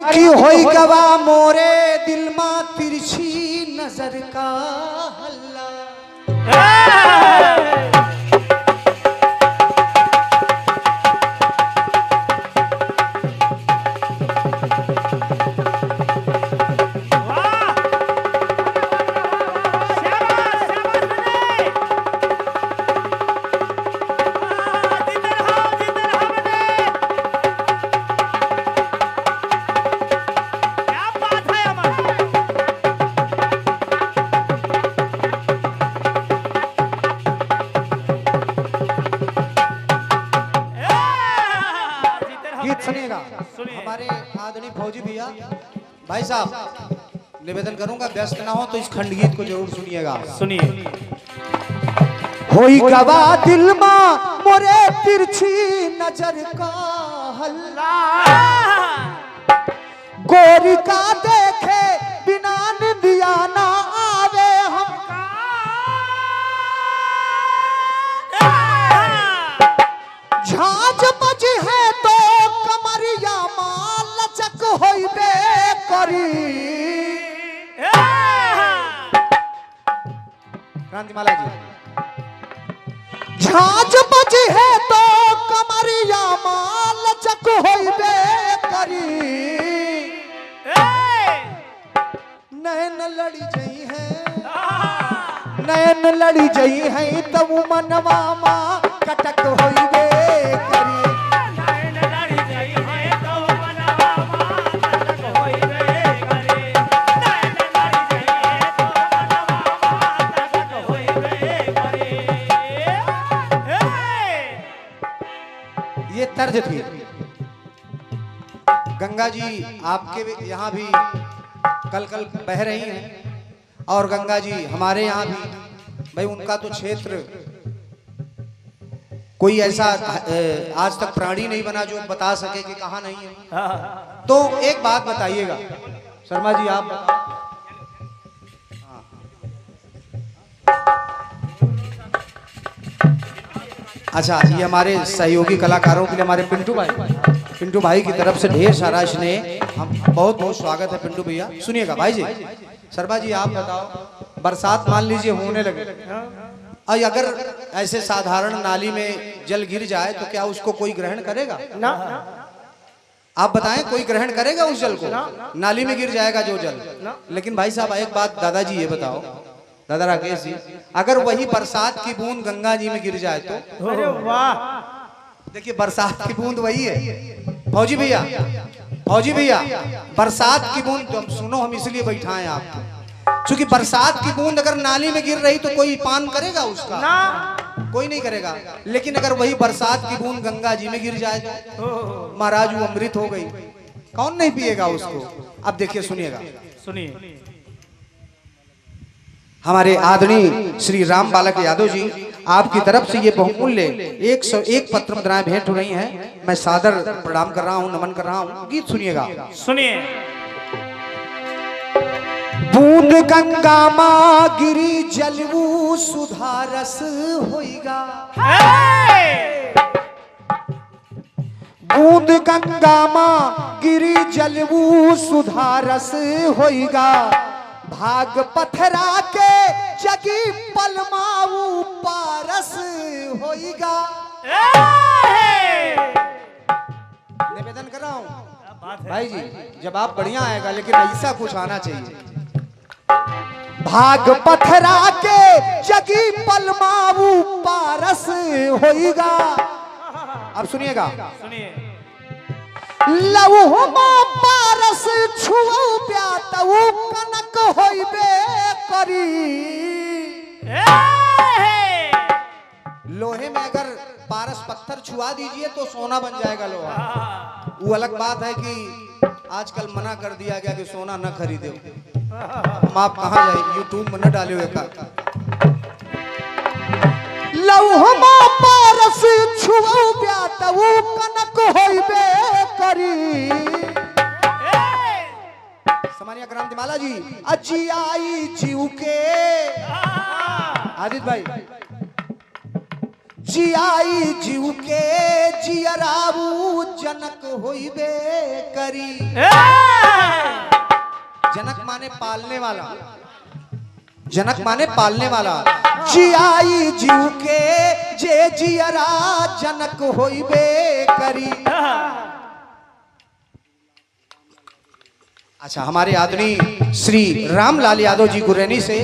की होई गवा मोरे दिल मां तिरछी नजर का हल्ला। गीत सुनिएगा हमारे आदरणीय फौजी भैया। भाई साहब निवेदन करूंगा व्यस्त ना हो तो इस खंड गीत को जरूर सुनिएगा। सुनिए। होई गवा दिल मां मोरे तिरछी नजर का हल्ला, गोरी का देखे बिना निंदिया ना आवे हमका। झांझ बजी है तो कमरिया माल लचक होइबे करी। क्रांतिमाला जी। झांझ बजी है तो कमरिया माल लचक होइबे करी। नैन लड़ी जई है, नैन लड़ी जई है तब मनवा मां कटक होइबे करी। नैन लड़ी जई है तो मनवा मां कटक होइबे करी। नैन लड़ी जई है तो मनवा मां कटक होइबे करी। ये तर्ज थी। गंगा जी आपके यहाँ भी कल कल बह रही हैं और गंगा जी हमारे यहाँ भी। भाई उनका तो क्षेत्र कोई ऐसा आज तक प्राणी नहीं बना जो बता सके कि कहाँ नहीं है। तो एक बात बताइएगा शर्मा जी आप बताओ। अच्छा ये हमारे सहयोगी कलाकारों के लिए हमारे पिंटू भाई की तरफ से ढेर सारा स्नेह। हम बहुत बहुत स्वागत है पिंटू भैया। सुनिएगा भाई जी। शर्मा जी आप बताओ बरसात मान लीजिए होने लगे और अगर ऐसे साधारण नाली में जल गिर जाए तो क्या उसको कोई ग्रहण करेगा ना? आप बताएं कोई ग्रहण करेगा उस जल को? नाली में गिर जाएगा जो जल। लेकिन भाई साहब एक बात दादाजी ये बताओ, दादा राकेश जी, अगर वही बरसात की बूंद गंगा जी में गिर जाए तो? अरे वाह। देखिए बरसात की बूंद वही है फौजी भैया। फौजी भैया बरसात की बूंद तो सुनो हम इसलिए बैठाएं आपको क्योंकि बरसात की बूंद अगर नाली में गिर रही तो कोई पान करेगा उसका ना? कोई नहीं करेगा। लेकिन अगर वही बरसात की बूंद गंगा जी में गिर जाए तो महाराज वो अमृत हो गई, कौन नहीं पिएगा उसको? अब देखिए सुनिएगा। सुनिए। हमारे आदरणीय श्री राम बालक यादव जी आपकी तरफ से ये बहुमूल्य 101 पत्र मुद्राएं भेंट हो रही हैं। मैं सादर प्रणाम कर रहा हूं, नमन कर रहा हूं। गीत सुनिएगा। सुनिए। बूंद गंगा मां गिरी जलवू सुधारस होइगा। बूंद गंगा मां गिरी जलवू सुधारस होइगा। भाग पथरा के जगी पलमाऊ पारस होइगा। निवेदन कर रहा हूं भाई जी जब आप बढ़िया आएगा लेकिन ऐसा कुछ आना चाहिए। भाग पथरा के जगी पलमाऊ पारस होइगा। अब सुनिएगा। सुनिए। लवहु पारस छुओ प्यातऊ कनक होइबे करी। लोहे में अगर पारस पत्थर छुआ दीजिए तो सोना बन जाएगा लोहा। वो अलग बात है कि आजकल मना कर दिया गया कि सोना न खरीदो। हम आप कहाँ जाए यूट्यूब में न डाले हुए का। लवहु पारस छुओ प्यातऊ कनक होइबे करी। समानिया क्रांतिमाला जी अजी आई जीव के आदित्य भाई जियाई जीव के जियराऊ जनक होइबे करी। जनक माने पालने वाला, जनक माने पालने वाला। जियाई जीव के जे जियरा जनक होइबे करी। अच्छा, हमारे आदरणीय श्री रामलाल यादव जी गुरैनी से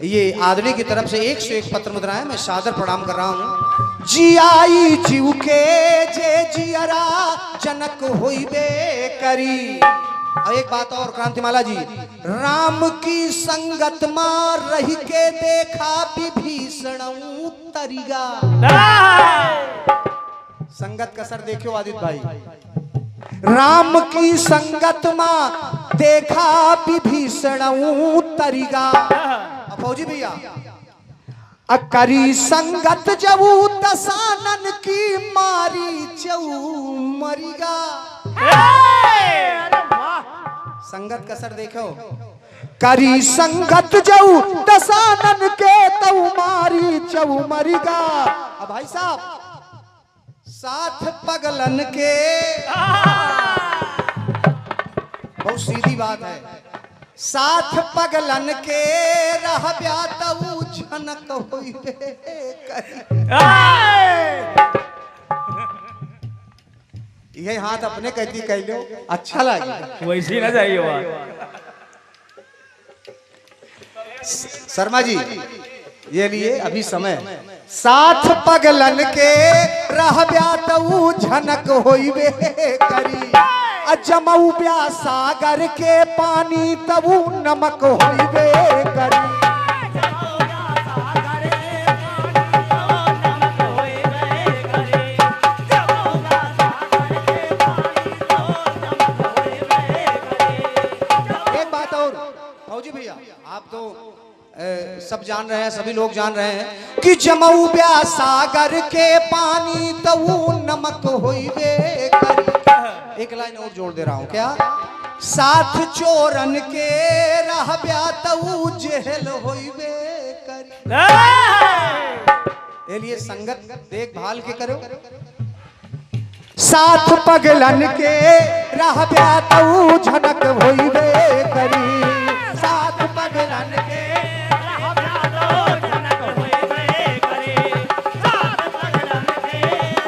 ये आदरणीय की तरफ से 101 पत्र मुद्रा है, मैं सादर प्रणाम कर रहा हूं। जियाई जीव के जे जियरा जनक होइबे करी। और एक बात और क्रांतिमाला जी, राम की संगत मार रही के देखा विभीषण तरिगा। संगत का सर देखो आदित्य भाई, राम की संगत मां देखा विभीषण तरिगा। फौजी भैया, अकरी संगत जबू दसानन की मारी चऊ मरिगा। संगत का सर देखो, करी संगत जऊ दसानन के तऊ मारी चऊ मरिगा। अब भाई साहब, साथ पगलन के, बहुत सीधी बात है, साथ पगलन के रह ब्यातऊ झनक होइबे करी। ये हाथ अपने कहती कह लो, अच्छा लगे वैसी ना चाहिए वहाँ। शर्मा जी ये लिए अभी समय, साथ पगलन के रह ब्यातऊ झनक होइबे करी। अजमऊ ब्या सागर के पानी तबू नमक होइबे करी। एक बात और फौजी भैया, आप तो सब जान रहे हैं, सभी लोग जान रहे हैं कि जमऊ ब्या सागर के पानी तबू नमक होइबे करी। एक लाइन और जोड़ दे रहा हूं, क्या? साथ चोरन के रह ब्यातऊ जेल होइबे करी। ए लिए संगत देखभाल के करो। साथ पगलन के रह ब्यातऊ झनक होइबे करी। साथ पगलन के रह ब्यातऊ झनक होइबे करी। साथ पगलन के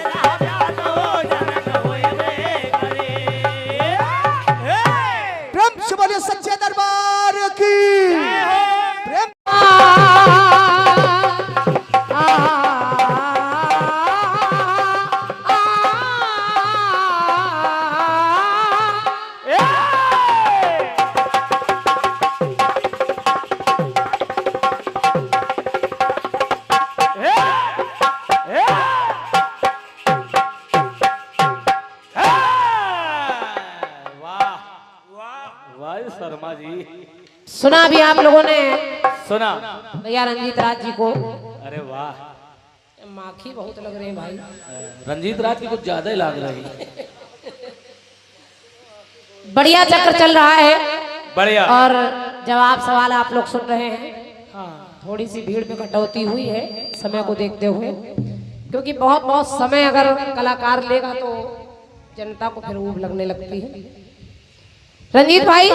रह ब्यातऊ झनक होइबे करी। प्रेम से बोलिए सच्चे दरबार की। प्रेम शर्मा जी, सुना भी आप लोगों ने सुना भैया रंजीत राज जी को। अरे वाह, माखी बहुत लग रहे हैं भाई। रंजीत राज की कुछ ज्यादा ही लग रही। बढ़िया चक्र चल रहा है, बढ़िया। और जवाब सवाल आप लोग सुन रहे हैं। हाँ, थोड़ी सी भीड़ में कटौती हुई है समय को देखते हुए, क्योंकि बहुत बहुत समय अगर कलाकार लेगा तो जनता को फिर ऊब लगने लगती है। रंजीत भाई,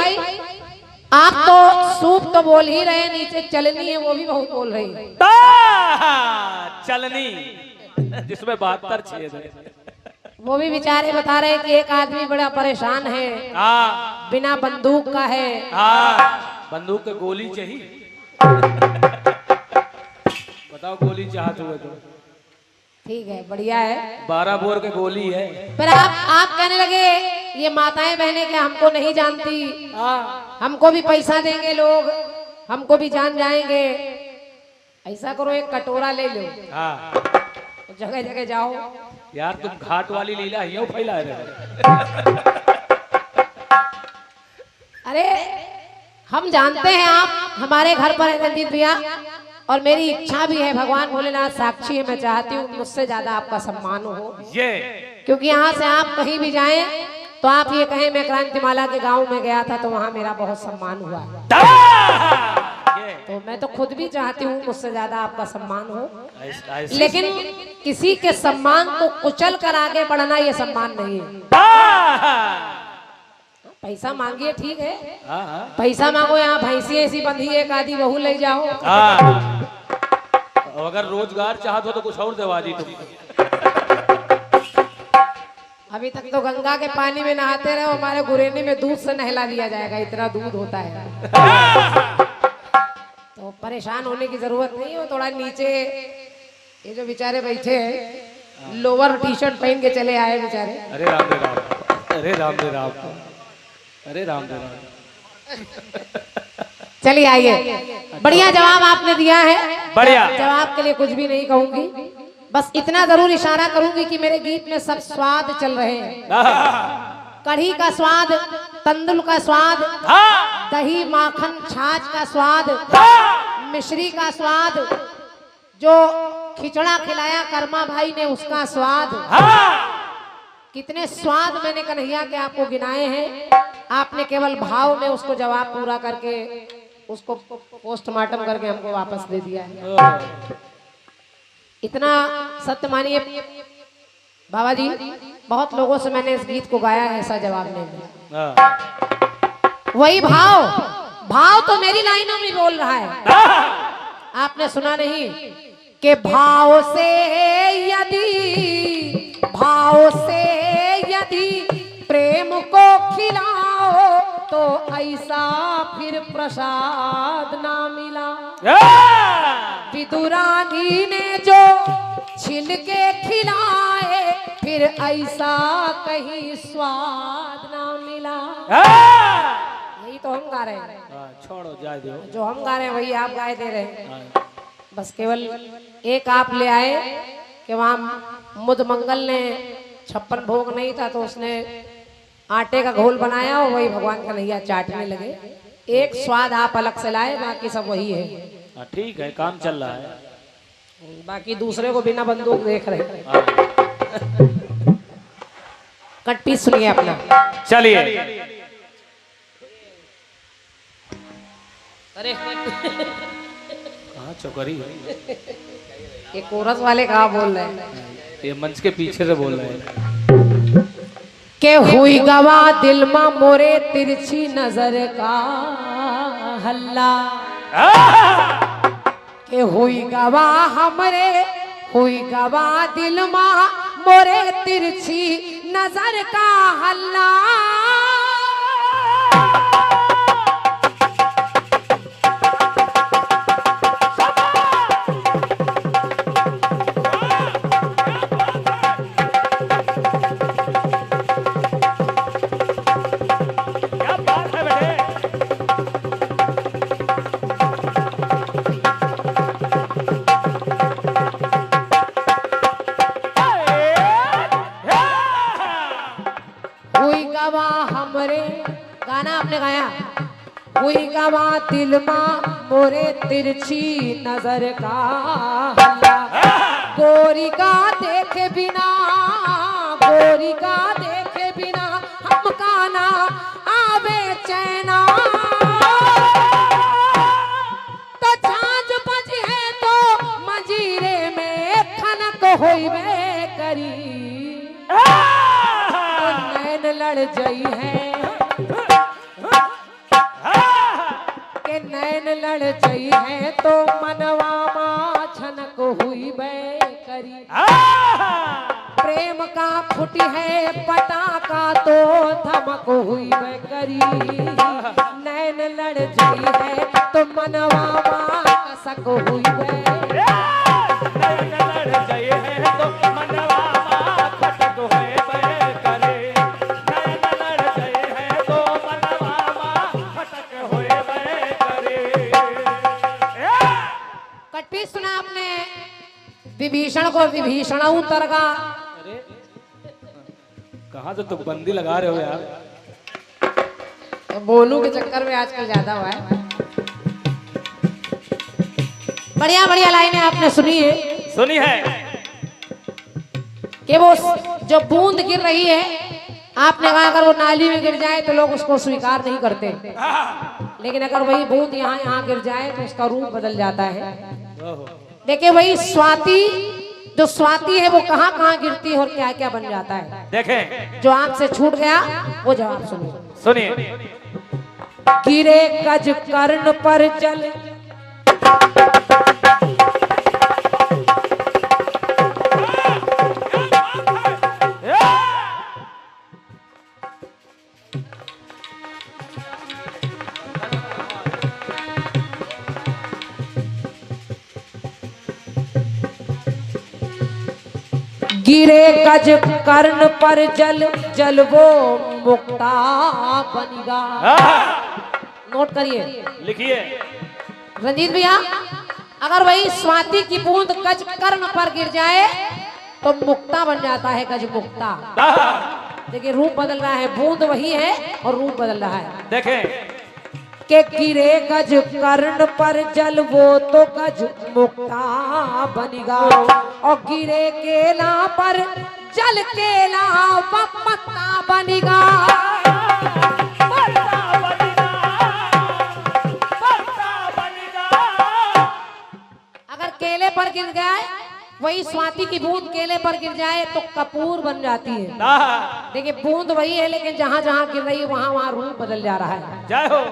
आप तो सूप तो बोल ही रहे, नीचे चलनी है वो भी बहुत बोल रही है। चलनी जिसमें 72 छेद है, वो भी बेचारे बता रहे हैं कि एक आदमी बड़ा परेशान है, हाँ बिना बंदूक का है। हाँ, बंदूक के गोली चाहिए। बताओ गोली चाहते हुए तो ठीक है, बढ़िया है। 12 बोर के गोली है। पर आप कहने लगे ये माताएं बहनें क्या हमको नहीं जानती, हमको भी पैसा देंगे लोग, हमको भी जान जाएंगे। ऐसा करो, एक कटोरा ले लो, हाँ, जगह जगह जाओ। यार तुम घाट वाली लीला यूं फैला रहे। अरे हम जानते हैं आप हमारे घर पर है रंजीत भैया, और मेरी इच्छा भी है, भगवान भोलेनाथ साक्षी है, मैं चाहती हूँ मुझसे ज्यादा आपका सम्मान हो। ये क्योंकि यहाँ से आप कहीं भी जाएं तो आप ये कहें मैं क्रांतिमाला के गांव में गया था तो वहाँ मेरा बहुत सम्मान हुआ। तो मैं तो खुद भी चाहती हूँ मुझसे ज्यादा आपका सम्मान हो, लेकिन किसी के सम्मान को कुचल कर आगे बढ़ना ये सम्मान नहीं है। पैसा मांगिए ठीक है, पैसा मांगो, यहाँ भैंसी ऐसी बंधी है, एक आधी बहू ले जाओ। अगर रोजगार चाहत हो तो कुछ और दवा दी तुम। अभी तक तो गंगा के पानी में नहाते रहे, हमारे गुरेने में दूध से नहला दिया जाएगा, इतना दूध होता है। तो परेशान होने की जरूरत नहीं है। थोड़ा नीचे ये जो बेचारे बैठे हैं लोअर टी शर्ट पहन के चले आए बेचारे। अरे राम रे राम, अरे राम रे राम, अरे राम रे राम। चलिए आइए, बढ़िया जवाब आपने दिया है। बढ़िया जवाब के लिए कुछ भी नहीं कहूंगी, बस इतना जरूर इशारा करूंगी कि मेरे गीत में सब स्वाद चल रहे हैं। कढ़ी का स्वाद, तंदुल का स्वाद, दही माखन छाछ का स्वाद, मिश्री का स्वाद, जो खिचड़ा खिलाया कर्मा भाई ने उसका स्वाद, कितने स्वाद मैंने कन्हैया के आपको गिनाए हैं। आपने केवल भाव में उसको जवाब पूरा करके उसको पोस्टमार्टम करके हमको वापस दे दिया है। इतना सत्य मानिए बाबा जी, बहुत लोगों से मैंने इस गीत को गाया है, ऐसा जवाब नहीं मिला। वही भाव तो मेरी लाइनों में बोल रहा है। आपने सुना नहीं कि भाव से यदि प्रेम को खिलाओ तो ऐसा फिर प्रसाद ना मिला। विदुरानी ने जो छिलके खिलाए फिर ऐसा कहीं स्वाद ना मिला। यही तो हम गा रहे हैं। छोड़ो जाए दो, जो हम गा रहे हैं वही आप गाए दे रहे हैं। बस केवल एक आप ले आए कि वहाँ मुद मंगल ने 56 भोग नहीं था तो उसने आटे का घोल बनाया और वही भगवान कन्हैया चाटने लगे। एक स्वाद आप अलग से लाए, बाकी सब वही है। ठीक है, काम चल रहा है, बाकी दूसरे को बिना बंदूक देख रहे। कट पीस सुनिए अपना। चलिए। अरे हाँ चौकरी, ये कोरस वाले कहाँ बोल रहे हैं? ये मंच के पीछे से बोल रहे हैं। के हुई गवा दिल मा मोरे तिरछी नजर का हल्ला, के हुई गवा दिल मा मोरे तिरछी नजर का हल्ला। गाना आपने गाया, हुई गवा दिल माँ मोरे तिरछी नजर का हल्ला। गोरी का देखे बिना हमका ना आवे चैना। तो झांझ बजी है तो मंजीरे में खनक होइबे करी। तो नैन लड़ जई है के नैन लड़ जई है तो मनवा माँ छनक हुई बे करी। प्रेम का फुटी है पटाखा तो धमक हुई बे करी। नैन लड़ जई है तो मनवा माँ कसक हुई बे। नैन लड़ जई है तो मनवा माँ खटक हुई बे करे। नैन लड़ जई है तो मनवा माँ खटक हुई बे करे। कट्टी सुना आपने विभीषण को विभीषण उतर का। कहाँ से तुम बंदी लगा रहे हो यार? बोलू के चक्कर में आजकल ज्यादा हुआ है। बढ़िया बढ़िया लाइनें आपने सुनी है कि वो जो बूंद गिर रही है, आपने कहा अगर वो नाली में गिर जाए तो लोग उसको स्वीकार नहीं करते, लेकिन अगर वही बूंद यहाँ गिर जाए तो उसका रूप बदल जाता है। देखिए वही स्वाति जो स्वाति है वो कहाँ कहाँ गिरती है और क्या क्या बन जाता है। देखें, जो आंख से छूट गया वो जवाब सुनिए। सुनिए। गिरे गज कर्ण पर जल, गिरे गज कर्ण पर जल, जल वो मुक्ता बनिगा। नोट करिए, लिखिए। रंजीत भैया, अगर वही स्वाति की बूंद गज कर्ण पर गिर जाए तो मुक्ता बन जाता है, गज मुक्ता। देखिए रूप बदल रहा है, बूंद वही है और रूप बदल रहा है। देखें के गिरे गज कर्ण पर जल वो तो गज मुक्ता बनिगा, और गिरे केला पर जल केला मक्ता बनिगा। अगर केले पर गिर जाए, वही स्वाति की बूंद केले पर गिर जाए तो कपूर बन जाती है। देखिए बूंद वही है, लेकिन जहां जहां गिर रही है वहां वहां रूप बदल जा रहा है। जय हो।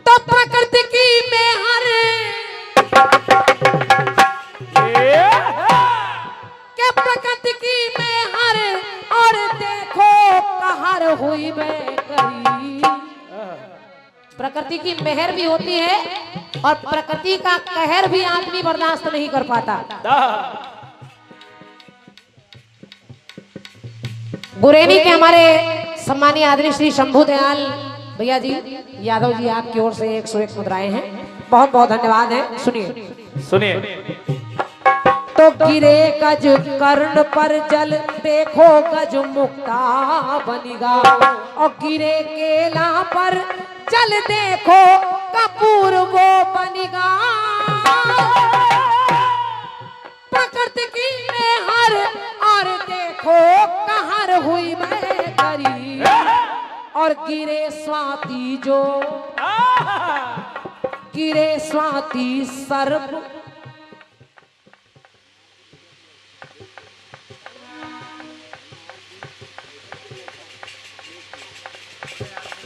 तो प्रकृति की में हर के प्रकृति की में हर, और देखो कहर हुई मैं करी। प्रकृति की मेहर भी होती है और प्रकृति का कहर भी आदमी बर्दाश्त नहीं कर पाता। गुरेनी के हमारे सम्मानीय आदरणीय श्री शंभू दयाल भैया जी यादव जी, आपकी ओर से 101 मुद्राएं हैं, बहुत बहुत धन्यवाद है। सुनिए सुनिए। तो गिरे गज कर्ण पर जल, देखो गज मुक्ता बनिगा, और गिरे केला पर जल देखो कपूर वो बनिगा। प्रकृति की में हर, और देखो कहर हुई मैं करी, और गिरे स्वाति जो, गिरे स्वाति सर्प,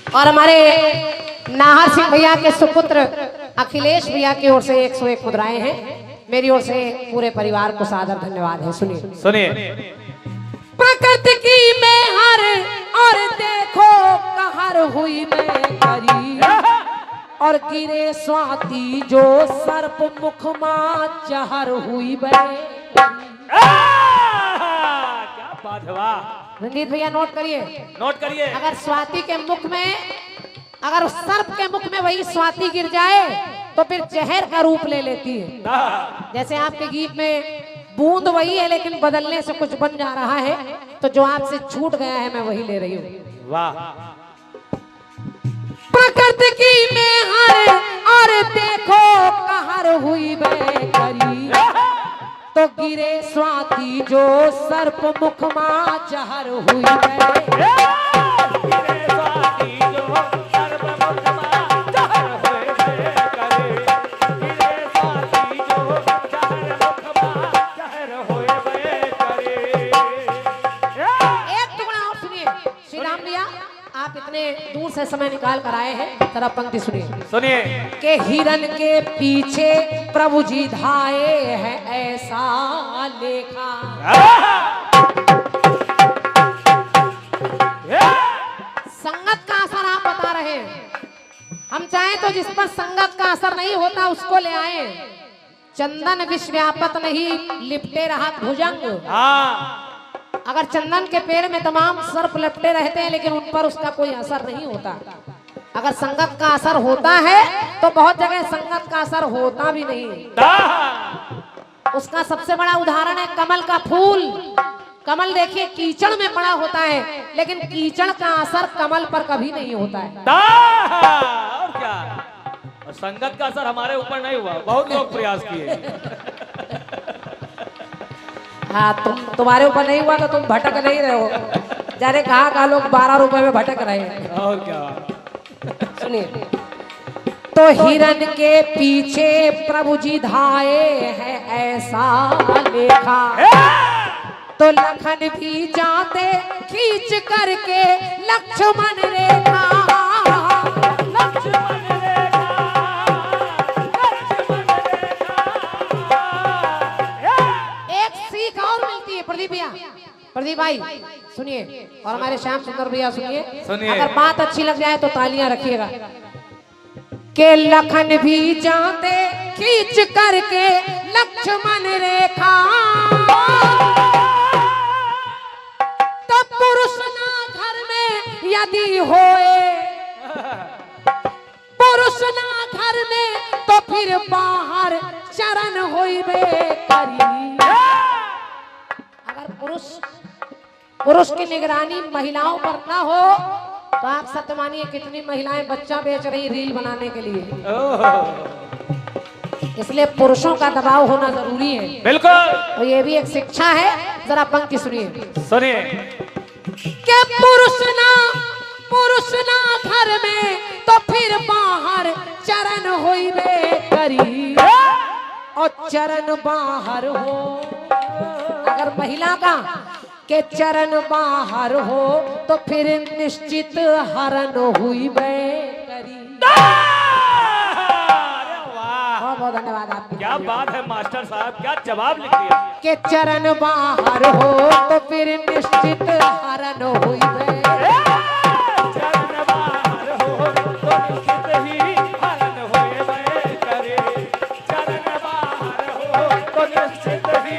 और हमारे नाहर सिंह भैया के सुपुत्र अखिलेश भैया की ओर से 101 मुद्राएं हैं। मेरी ओर से पूरे परिवार को सादर धन्यवाद है। सुनिए सुनिए। प्रकृति की में हर, और देखो कहर हुई मैं करी, और गिरे स्वाति जो सर्प मुख मां जहर हुई मैं। क्या बात है, वाह। रंजीत भैया नोट करिए, नोट करिए। अगर स्वाति के मुख में, अगर सर्प के मुख में वही स्वाति गिर जाए तो फिर जहर का रूप ले लेती है। जैसे आपके गीत में बूंद वही है लेकिन बदलने से कुछ बन जा रहा है, तो जो आपसे छूट गया है मैं वही ले रही हूँ। वाह। प्रकृति की में हर, और देखो कहर हुई मैं करी, तो गिरे स्वाति जो सर्प मुख मां जहर हुई मैं। आप इतने दूर से समय निकाल कर आए हैं, जरा पंक्ति सुनिए। सुनिए। के हिरन के पीछे प्रभु जी धाये हैं ऐसा लेखा, संगत का असर आप बता रहे हैं। हम चाहें तो जिस पर संगत का असर नहीं होता उसको ले आए। चंदन विश्व व्यापत नहीं, लिपटे रहा भुजंग। अगर चंदन के पेड़ में तमाम सर्प लपटे रहते हैं लेकिन उन पर उसका कोई असर नहीं होता। अगर संगत का असर होता है तो बहुत जगह संगत का असर होता भी नहीं। उसका सबसे बड़ा उदाहरण है कमल का फूल। कमल देखिए कीचड़ में पड़ा होता है लेकिन कीचड़ का असर कमल पर कभी नहीं होता है। और क्या, और संगत का असर हमारे ऊपर नहीं हुआ, बहुत लोग प्रयास किए। हाँ, तुम्हारे ऊपर नहीं हुआ तो तुम भटक नहीं रहे हो। जाने कहा लोग 12 रुपए में भटक रहे हैं। और क्या। सुनिए, तो हिरन के पीछे प्रभु जी धाये हैं ऐसा लेखा। तो लखन भी जाते खींच करके लक्ष्मण रेखा। लक्ष्मण रेखा, लक्ष्मण रेखा। एक सीख और मिलती है प्रदीप भैया, प्रदीप भाई सुनिए, और हमारे श्याम सुंदर भैया सुनिए। अगर बात अच्छी लग जाए तो तालियां रखिएगा। के लखन भी जाते खींच करके लक्ष्मण रेखा। तो पुरुष ना घर में यदि होए, पुरुष ना घर में तो फिर बाहर चरण होइबे करी। अगर पुरुष की निगरानी महिलाओं पर ना हो तो आप सत्य मानिए कितनी महिलाएं बच्चा बेच रही रील बनाने के लिए। इसलिए पुरुषों का दबाव होना जरूरी है। बिल्कुल। तो ये भी एक शिक्षा है। जरा पंक्ति सुनिए, सुनिए। कि पुरुष ना घर में तो फिर बाहर चरण होइबे करी। और चरण बाहर हो, अगर महिला का के चरण बाहर हो तो फिर निश्चित हरण हुई करी। बहुत बहुत धन्यवाद आपको। क्या बात है मास्टर साहब, क्या जवाब लिख दिया। के चरण बाहर हो तो फिर निश्चित हरण हुई चरण बाहर हो तो निश्चित ही हरण होइबे करे। चरण बाहर हो तो निश्चित ही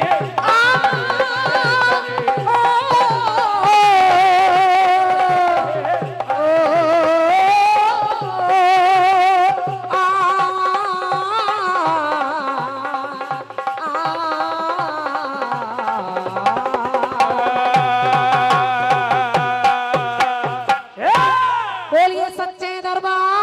बोलिए सच्चे दरबार